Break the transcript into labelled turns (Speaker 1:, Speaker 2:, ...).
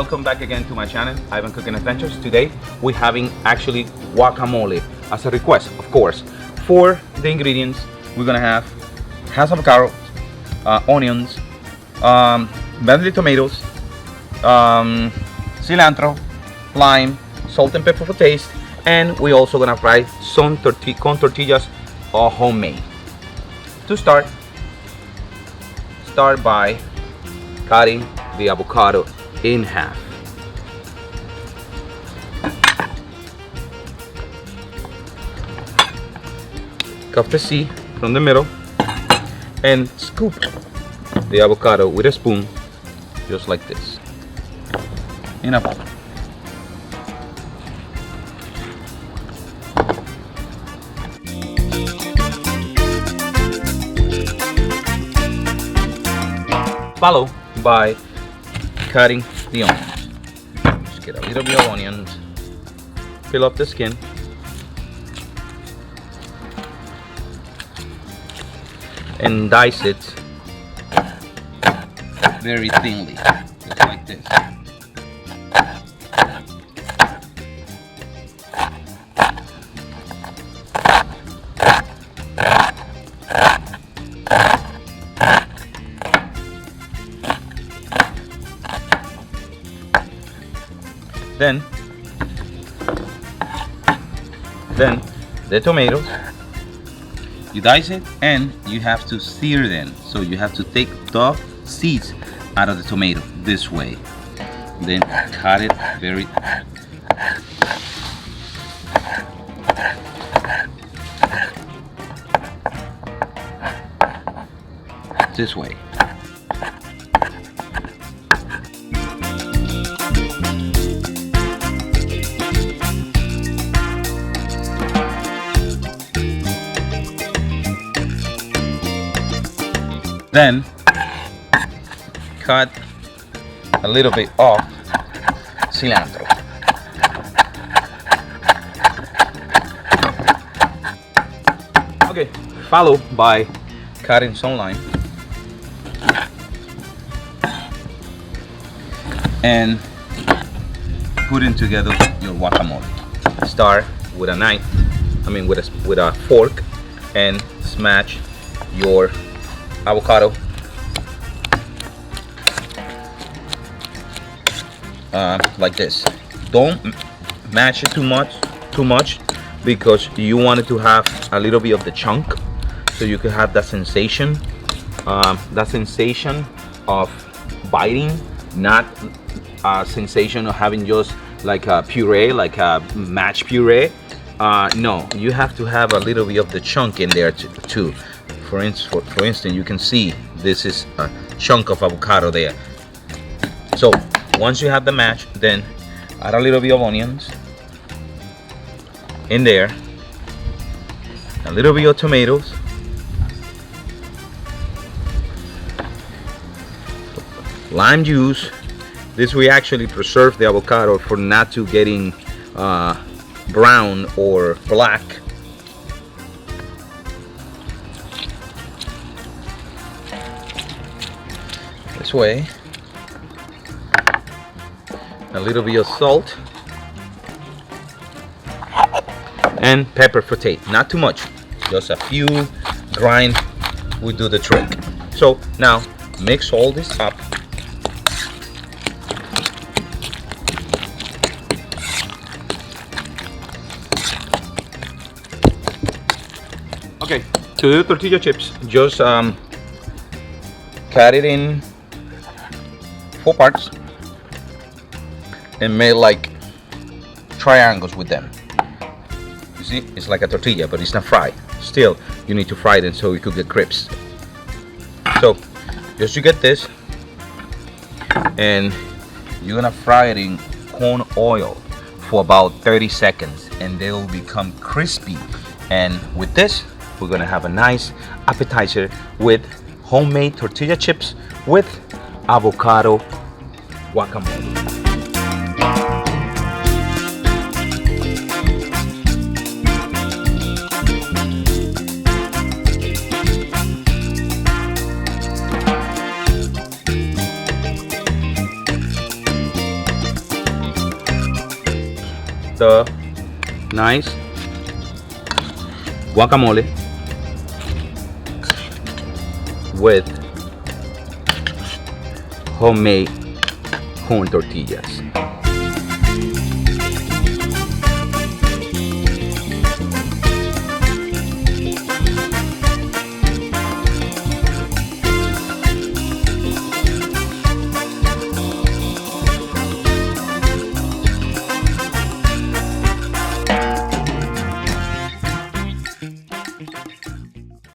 Speaker 1: welcome back again to my channel, Ivan Cooking Adventures. Today we're having actually guacamole as a request, of course. For the ingredients, we're gonna have Hass Avocados, onions, medley tomatoes, cilantro, lime, salt and pepper for taste, and we're also gonna fry some tortillas homemade. To start by cutting the avocado in half. Cut the seed from the middle and scoop the avocado with a spoon, just like this, in a bowl. Follow by cutting the onions. Just get a little bit of onions, peel off the skin, and dice it very thinly, just like this. Then the tomatoes, you dice it and you have to sear them. So you have to take the seeds out of the tomato this way. Then cut it very this way. Then cut a little bit of cilantro. Okay, follow by cutting some lime and putting together your guacamole. Start with a knife, with a fork, and smash your avocado like this. Don't mash it too much because you want it to have a little bit of the chunk, so you can have that sensation of biting, not a sensation of having just like a puree, like a mashed puree. No, you have to have a little bit of the chunk in there too. For instance, you can see this is a chunk of avocado there. So once you have the mash, then add a little bit of onions in there, a little bit of tomatoes, lime juice. This will actually preserve the avocado for not to getting brown or black. This way. A little bit of salt and pepper for taste. Not too much, just a few grind will do the trick. So now mix all this up. Okay, to do the tortilla chips, just cut it in 4 parts and make like triangles with them. You see, it's like a tortilla, but it's not fried. Still, you need to fry them so you could get crisp. So, just you get this, and you're gonna fry it in corn oil for about 30 seconds, and they will become crispy. And with this, we're gonna have a nice appetizer with homemade tortilla chips with avocado guacamole. the nice guacamole with homemade corn tortillas.